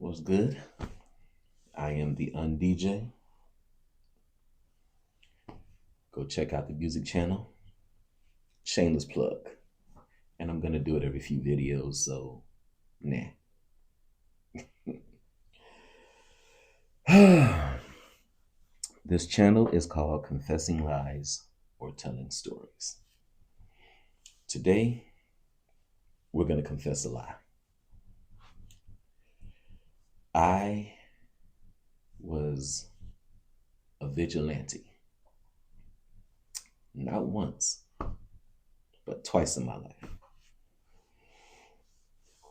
What's good? I am the UnDJ. Go check out the music channel. Shameless plug. And I'm gonna do it every few videos, so nah. This channel is called Confessing Lies or Telling Stories. Today, we're gonna confess a lie. I was a vigilante. Not once, but twice in my life.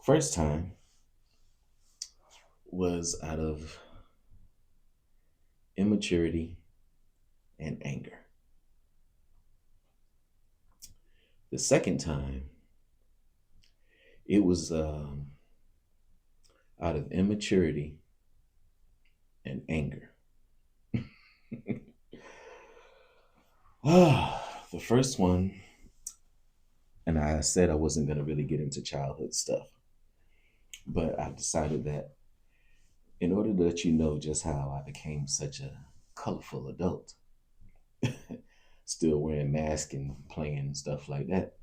First time was out of immaturity and anger. The second time, it was out of immaturity and anger. The first one, and I said I wasn't going to really get into childhood stuff, but I decided that in order to let you know just how I became such a colorful adult, still wearing masks and playing stuff like that,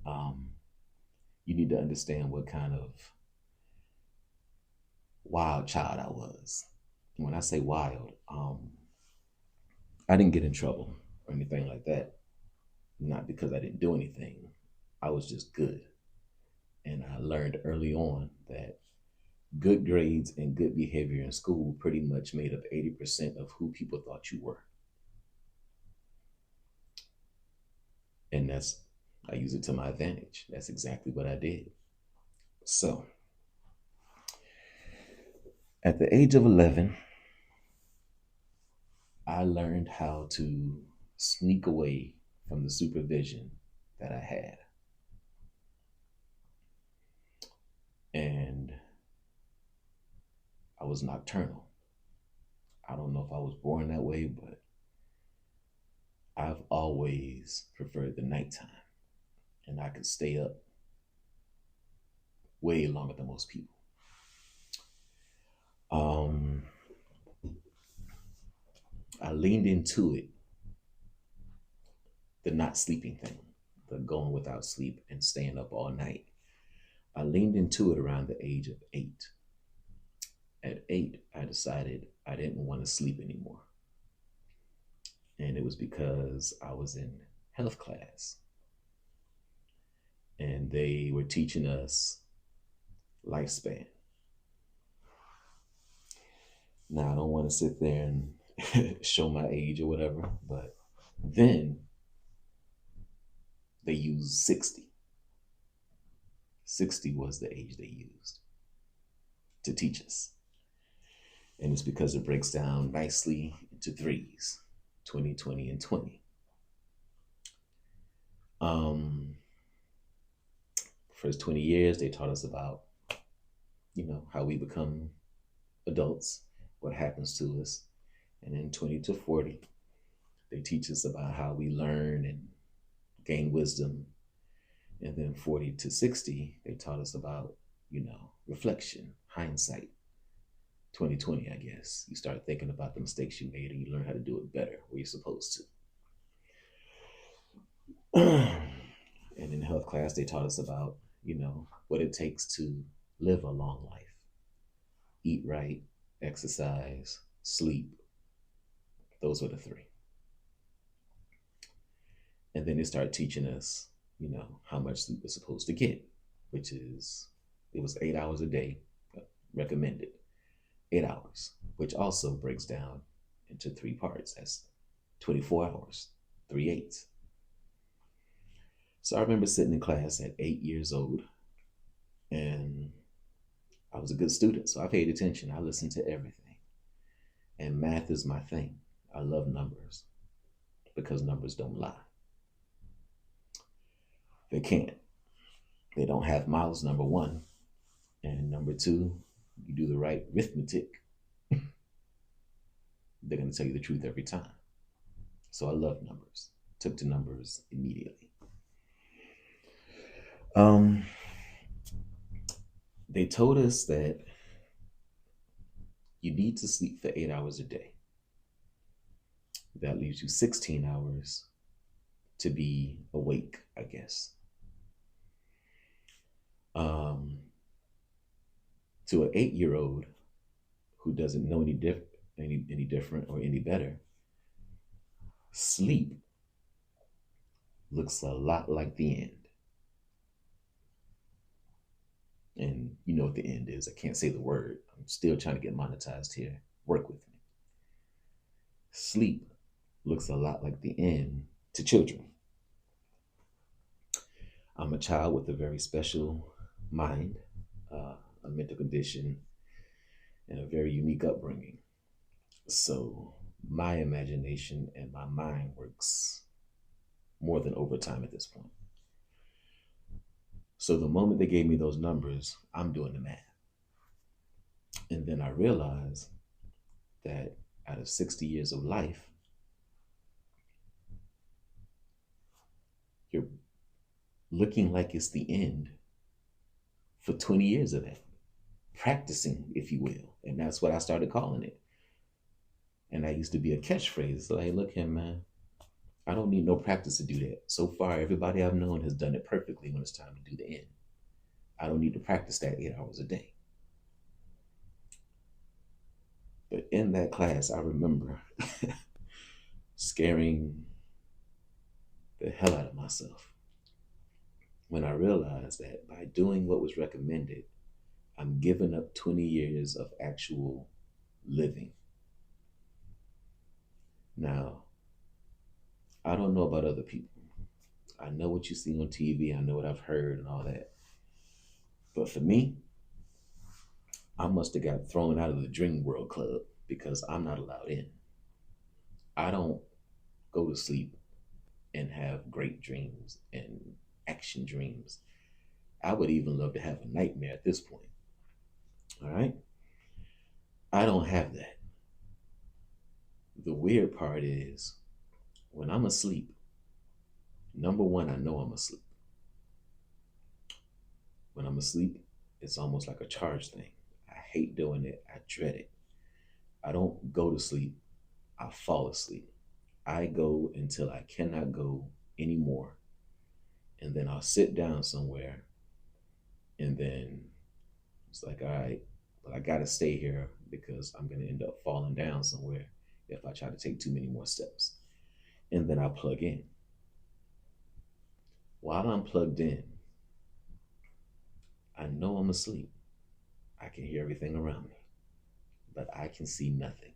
you need to understand what kind of wild child I was. When I say wild, I didn't get in trouble or anything like that. Not because I didn't do anything. I was just good. And I learned early on that good grades and good behavior in school pretty much made up 80% of who people thought you were. And I use it to my advantage. That's exactly what I did. So, at the age of 11, I learned how to sneak away from the supervision that I had. And I was nocturnal. I don't know if I was born that way, but I've always preferred the nighttime. And I could stay up way longer than most people. I leaned into it, the not sleeping thing, the going without sleep and staying up all night. I leaned into it around the age of 8. At 8, I decided I didn't want to sleep anymore. And it was because I was in health class. And they were teaching us lifespan. Now, I don't want to sit there and show my age or whatever, but then they used 60. 60 was the age they used to teach us. And it's because it breaks down nicely into threes, 20, 20, and 20. First 20 years, they taught us about, how we become adults, what happens to us. And then 20 to 40, they teach us about how we learn and gain wisdom. And then 40 to 60, they taught us about, reflection, hindsight. 2020, I guess. You start thinking about the mistakes you made and you learn how to do it better where you're supposed to. And in health class, they taught us about, what it takes to live a long life. Eat right, exercise, sleep. Those were the 3. And then they started teaching us, how much sleep we're supposed to get, which is, it was 8 hours a day, recommended. 8 hours, which also breaks down into 3 parts. That's 24 hours, 3/8. So I remember sitting in class at 8 years old, and I was a good student, so I paid attention. I listened to everything. And math is my thing. I love numbers because numbers don't lie. They can't. They don't have mouths, number 1. And number 2, you do the right arithmetic, they're going to tell you the truth every time. So I love numbers. Took to numbers immediately. They told us that You need to sleep for 8 hours a day. That leaves you 16 hours to be awake, I guess. Um, to an 8-year-old who doesn't know any different or any better, sleep looks a lot like the end. And you know what the end is. I can't say the word. I'm still trying to get monetized here. Work with me. Sleep looks a lot like the end to children. I'm a child with a very special mind, a mental condition, and a very unique upbringing. So my imagination and my mind works more than overtime at this point. So the moment they gave me those numbers, I'm doing the math. And then I realized that out of 60 years of life, you're looking like it's the end for 20 years of that, practicing, if you will. And that's what I started calling it. And that used to be a catchphrase. Like, look here, man, I don't need no practice to do that. So far, everybody I've known has done it perfectly when it's time to do the end. I don't need to practice that 8 hours a day. But in that class, I remember scaring the hell out of myself when I realized that by doing what was recommended, I'm giving up 20 years of actual living. Now, I don't know about other people. I know what you see on TV, I know what I've heard and all that. But for me, I must have got thrown out of the Dream World Club because I'm not allowed in. I don't go to sleep and have great dreams and action dreams. I would even love to have a nightmare at this point. All right? I don't have that. The weird part is when I'm asleep, number one, I know I'm asleep. When I'm asleep, it's almost like a charge thing. I hate doing it. I dread it. I don't go to sleep. I fall asleep. I go until I cannot go anymore. And then I'll sit down somewhere. And then it's like, all right, well, I got to stay here because I'm going to end up falling down somewhere if I try to take too many more steps. And then I plug in. While I'm plugged in, I know I'm asleep. I can hear everything around me, but I can see nothing.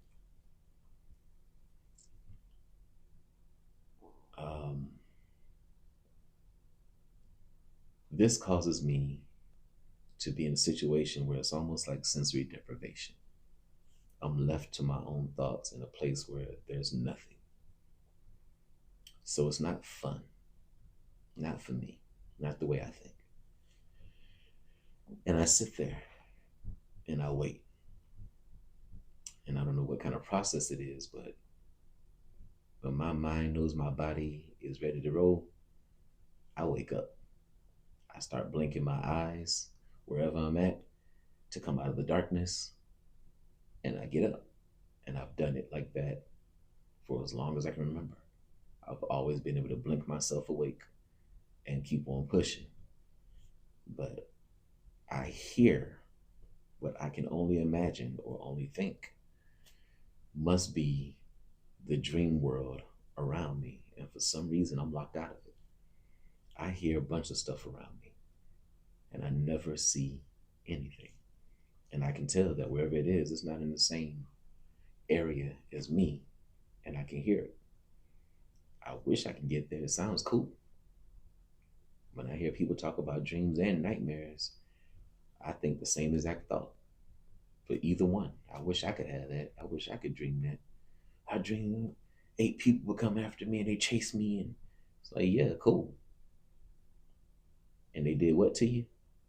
This causes me to be in a situation where it's almost like sensory deprivation. I'm left to my own thoughts in a place where there's nothing. So it's not fun. Not for me. Not the way I think. And I sit there and I wait. And I don't know what kind of process it is, but when my mind knows my body is ready to roll, I wake up. I start blinking my eyes wherever I'm at to come out of the darkness, and I get up. And I've done it like that for as long as I can remember. I've always been able to blink myself awake and keep on pushing. But I hear what I can only imagine or only think must be the dream world around me. And for some reason, I'm locked out of it. I hear a bunch of stuff around me and I never see anything. And I can tell that wherever it is, it's not in the same area as me, and I can hear it. I wish I could get there. It sounds cool. When I hear people talk about dreams and nightmares, I think the same exact thought. But either one, I wish I could have that. I wish I could dream that. I dream 8 people would come after me and they chase me, and it's like, yeah, cool. And they did what to you?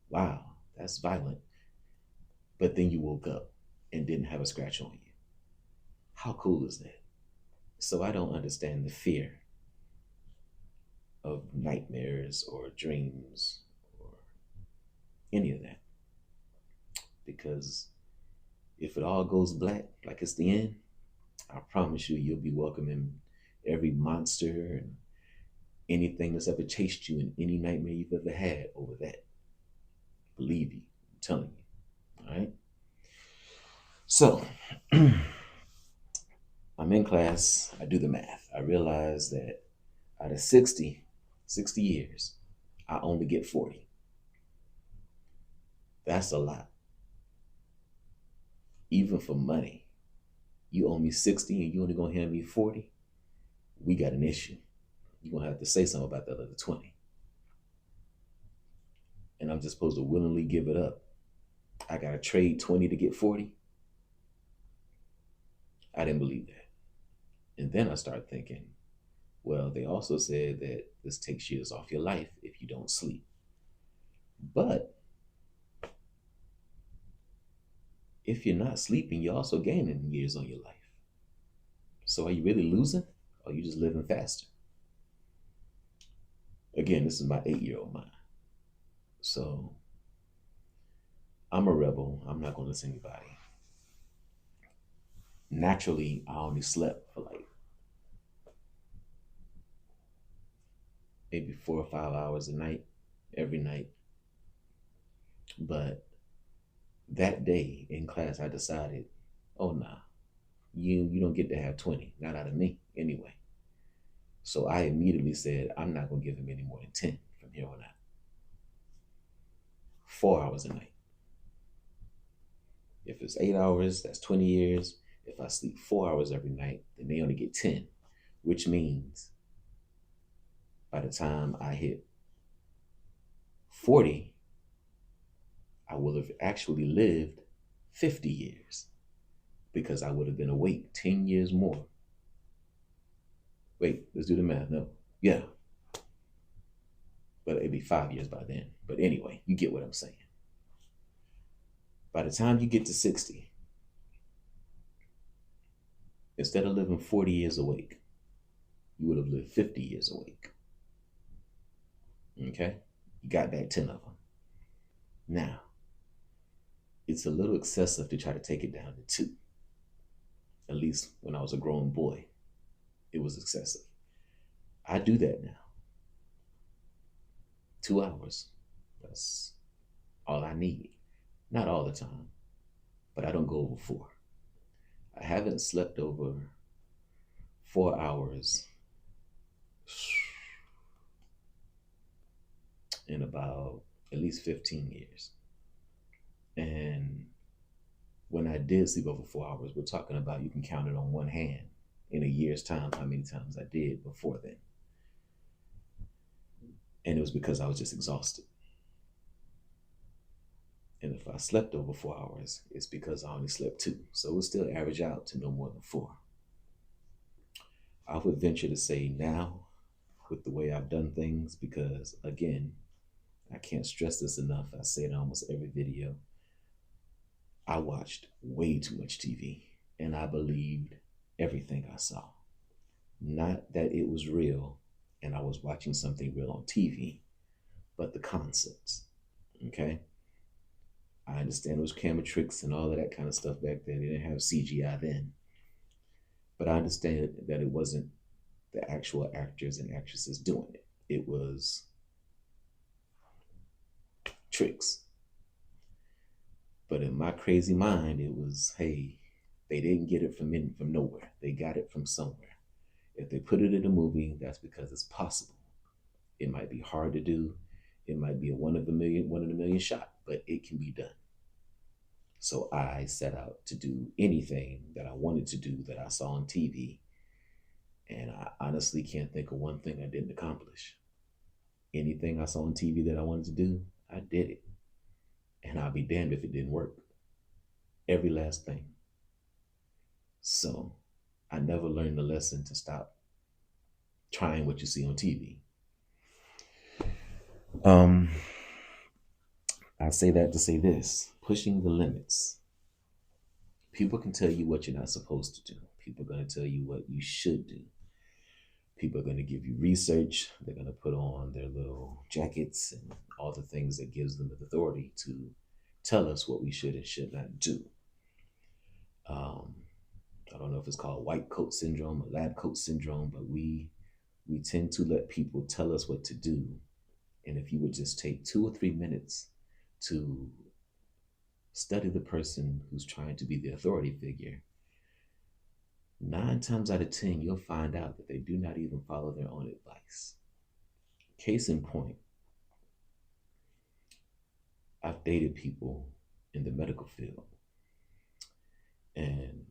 Wow, that's violent. But then you woke up and didn't have a scratch on you. How cool is that? So I don't understand the fear of nightmares or dreams or any of that, because If it all goes black, like it's the end, I promise you, you'll be welcoming every monster and anything that's ever chased you in any nightmare you've ever had over that. Believe you, I'm telling you. All right. So I'm in class. I do the math. I realize that out of 60 years, I only get 40. That's a lot. Even for money. You owe me 60 and you only gonna hand me 40. We got an issue. You're gonna have to say something about that other 20. And I'm just supposed to willingly give it up. I gotta trade 20 to get 40. I didn't believe that. And then I started thinking, well, they also said that this takes years off your life if you don't sleep. But if you're not sleeping, you're also gaining years on your life. So are you really losing? Or are you just living faster? Again, this is my 8-year-old mind. So I'm a rebel. I'm not going to listen to anybody. Naturally, I only slept for like maybe 4 or 5 hours a night, every night. But that day in class, I decided, oh nah, you don't get to have 20, not out of me anyway. So I immediately said, I'm not gonna give him any more than 10 from here on out. 4 hours a night. If it's 8 hours, that's 20 years. If I sleep 4 hours every night, then they only get 10, which means by the time I hit 40, I will have actually lived 50 years because I would have been awake 10 years more. Wait, let's do the math. No. Yeah. But it'd be 5 years by then. But anyway, you get what I'm saying. By the time you get to 60, instead of living 40 years awake, you would have lived 50 years awake. Okay? You got back 10 of them. Now, it's a little excessive to try to take it down to 2. At least when I was a grown boy, it was excessive. I do that now. 2 hours. That's all I need. Not all the time, but I don't go over 4. I haven't slept over 4 hours in about at least 15 years. And when I did sleep over 4 hours, we're talking about you can count it on one hand in a year's time how many times I did before then. And it was because I was just exhausted. And if I slept over 4 hours, it's because I only slept 2. So it would still average out to no more than 4. I would venture to say now, with the way I've done things, because again, I can't stress this enough. I say it in almost every video. I watched way too much TV and I believed everything I saw. Not that it was real and I was watching something real on TV, but the concepts. Okay? I understand those camera tricks and all of that kind of stuff back then. They didn't have CGI then. But I understand that it wasn't the actual actors and actresses doing it. It was tricks. But in my crazy mind, it was, hey, they didn't get it from nowhere. They got it from somewhere. If they put it in a movie, that's because it's possible. It might be hard to do. It might be a one in a million shot, but it can be done. So I set out to do anything that I wanted to do that I saw on TV. And I honestly can't think of one thing I didn't accomplish. Anything I saw on TV that I wanted to do, I did it. And I'll be damned if it didn't work. Every last thing. So I never learned the lesson to stop trying what you see on TV. I say that to say this, pushing the limits. People can tell you what you're not supposed to do. People are going to tell you what you should do. People are going to give you research. They're going to put on their little jackets and all the things that gives them the authority to tell us what we should and should not do. don't know if it's called white coat syndrome or lab coat syndrome, but we tend to let people tell us what to do. And if you would just take 2 or 3 minutes to study the person who's trying to be the authority figure, 9 times out of 10, you'll find out that they do not even follow their own advice. Case in point, I've dated people in the medical field, and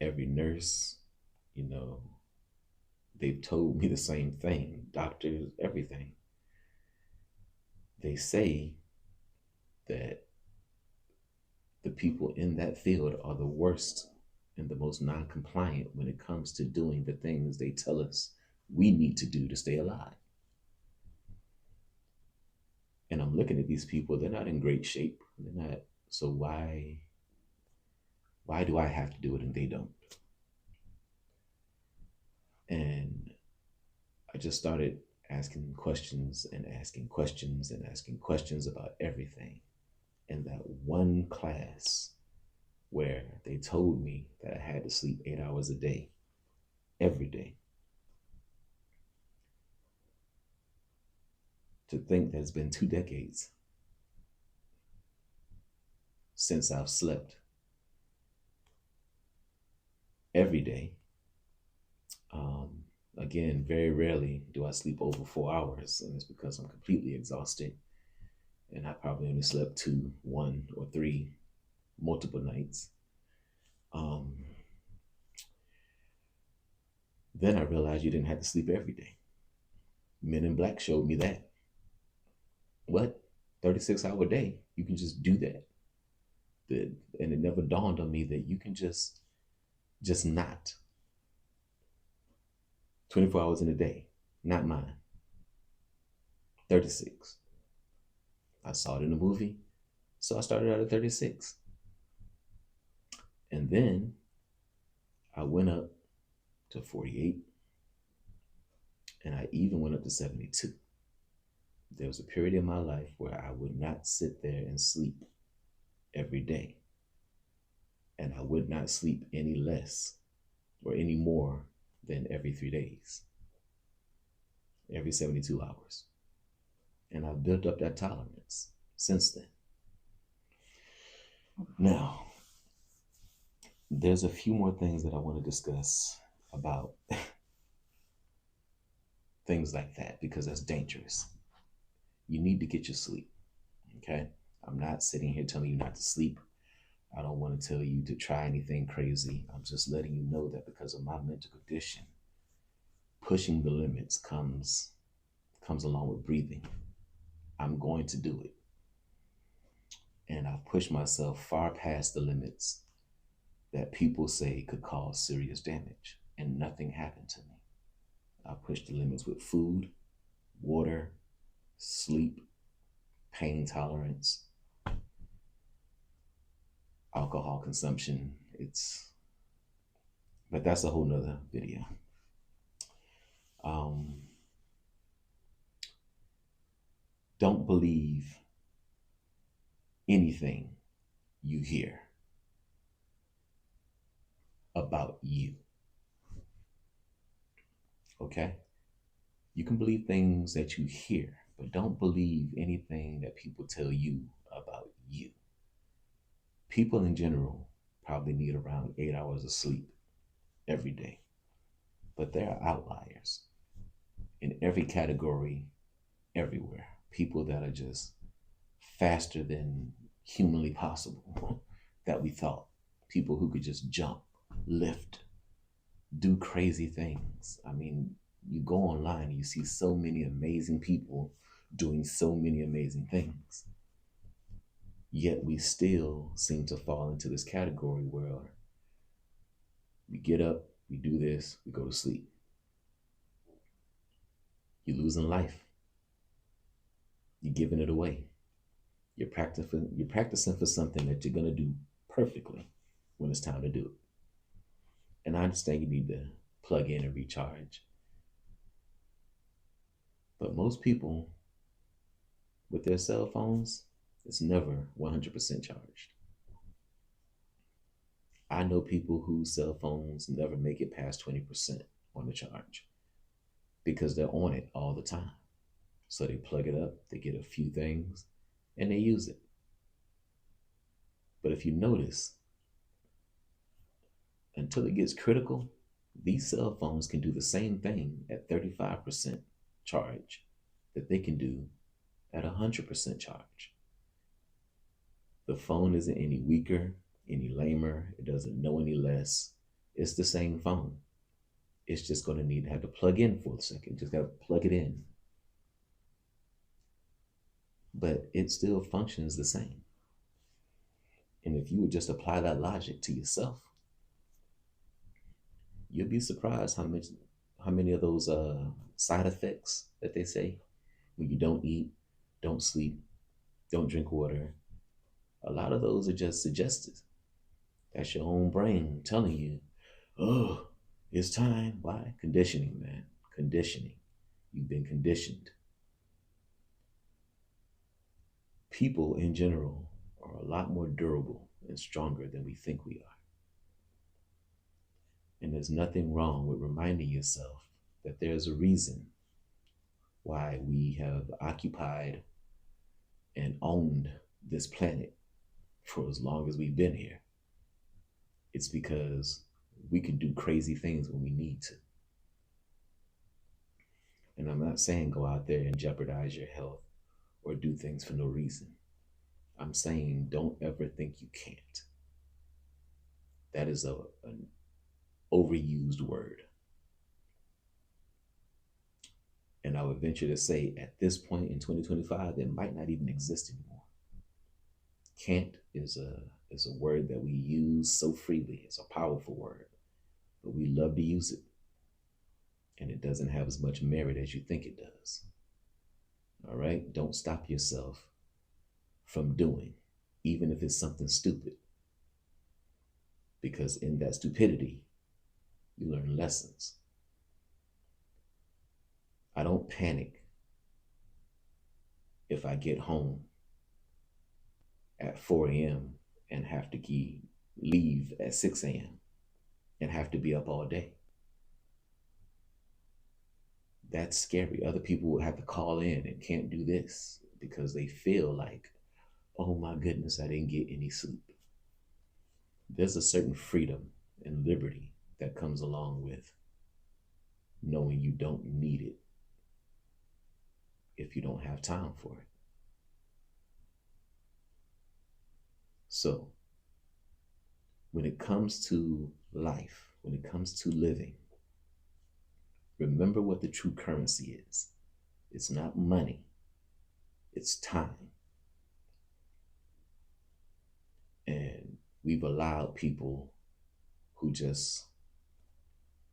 every nurse, you know, they've told me the same thing. Doctors, everything. They say that the people in that field are the worst and the most non-compliant when it comes to doing the things they tell us we need to do to stay alive. And I'm looking at these people, they're not in great shape. They're not, so why do I have to do it and they don't? And I just started asking questions and asking questions and asking questions about everything. And that one class where they told me that I had to sleep 8 hours a day, every day. To think that it's been 2 decades since I've slept every day. Again, very rarely do I sleep over 4 hours, and it's because I'm completely exhausted. And I probably only slept 2, 1, or 3 multiple nights. Then I realized you didn't have to sleep every day. Men in Black showed me that. What? 36-hour day? You can just do that. And it never dawned on me that you can just not. 24 hours in a day, not mine. 36. I saw it in a movie, so I started out at 36. And then I went up to 48, and I even went up to 72. There was a period in my life where I would not sit there and sleep every day. And I would not sleep any less or any more than every 3 days, every 72 hours. And I've built up that tolerance since then. Now, there's a few more things that I want to discuss about things like that, because that's dangerous. You need to get your sleep, okay? I'm not sitting here telling you not to sleep. I don't want to tell you to try anything crazy. I'm just letting you know that because of my mental condition, pushing the limits comes along with breathing. I'm going to do it. And I've pushed myself far past the limits that people say could cause serious damage, and nothing happened to me. I pushed the limits with food, water, sleep, pain tolerance, alcohol consumption. But that's a whole nother video. Don't believe anything you hear about you. Okay? You can believe things that you hear, but don't believe anything that people tell you about you. People in general probably need around 8 hours of sleep every day, but there are outliers in every category, everywhere. People that are just faster than humanly possible that we thought. People who could just jump, lift, do crazy things. I mean, you go online and you see so many amazing people doing so many amazing things. Yet we still seem to fall into this category where we get up, we do this, we go to sleep. You're losing life. You're giving it away. You're practicing for something that you're going to do perfectly when it's time to do it. And I understand you need to plug in and recharge. But most people with their cell phones, it's never 100% charged. I know people whose cell phones never make it past 20% on the charge because they're on it all the time. So they plug it up, they get a few things, and they use it. But if you notice, until it gets critical, these cell phones can do the same thing at 35% charge that they can do at 100% charge. The phone isn't any weaker, any lamer, it doesn't know any less. It's the same phone. It's just going to need to have to plug in for a second. Just got to plug it in. But it still functions the same. And if you would just apply that logic to yourself, you'll be surprised how many of those side effects that they say when you don't eat, don't sleep, don't drink water. A lot of those are just suggested. That's your own brain telling you, oh, it's time. Why? Conditioning, man. Conditioning. You've been conditioned. People in general are a lot more durable and stronger than we think we are. And there's nothing wrong with reminding yourself that there's a reason why we have occupied and owned this planet for as long as we've been here. It's because we can do crazy things when we need to. And I'm not saying go out there and jeopardize your health or do things for no reason. I'm saying don't ever think you can't. That is an overused word. And I would venture to say at this point in 2025, it might not even exist anymore. Can't is a word that we use so freely. It's a powerful word, but we love to use it. And it doesn't have as much merit as you think it does. All right? Don't stop yourself from doing, even if it's something stupid. Because in that stupidity, you learn lessons. I don't panic if I get home at 4 a.m. and have to leave at 6 a.m. and have to be up all day. That's scary. Other people will have to call in and can't do this because they feel like, oh my goodness, I didn't get any sleep. There's a certain freedom and liberty that comes along with knowing you don't need it if you don't have time for it. So, when it comes to life, when it comes to living, remember what the true currency is. It's not money, it's time. And we've allowed people who just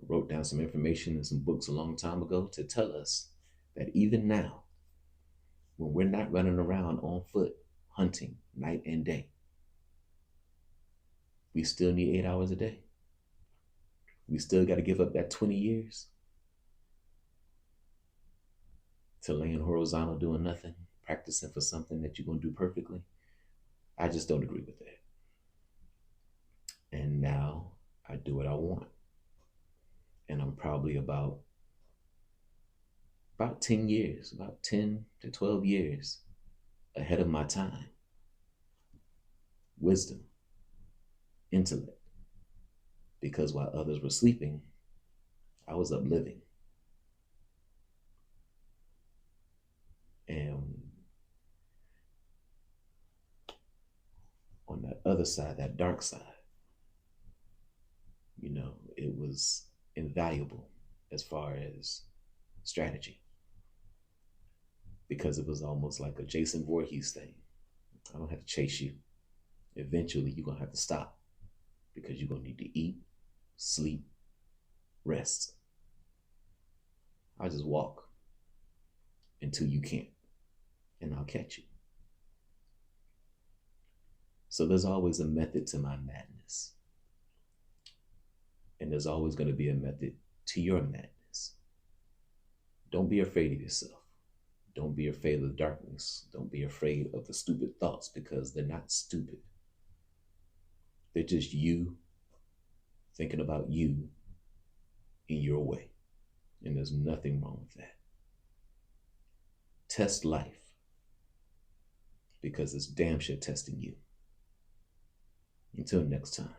wrote down some information in some books a long time ago to tell us that even now, when we're not running around on foot, hunting night and day, we still need 8 hours a day. We still got to give up that 20 years to laying horizontal doing nothing, practicing for something that you're going to do perfectly. I just don't agree with that. And now I do what I want. And I'm probably about 10 years, about 10 to 12 years ahead of my time. Wisdom, intellect. Because while others were sleeping, I was up living. And on that other side, that dark side, it was invaluable as far as strategy. Because it was almost like a Jason Voorhees thing. I don't have to chase you. Eventually, you're going to have to stop because you're going to need to eat, sleep, rest. I'll just walk until you can't, and I'll catch you. So there's always a method to my madness. And there's always going to be a method to your madness. Don't be afraid of yourself. Don't be afraid of the darkness. Don't be afraid of the stupid thoughts because they're not stupid. They're just you thinking about you in your way. And there's nothing wrong with that. Test life because it's damn sure testing you. Until next time.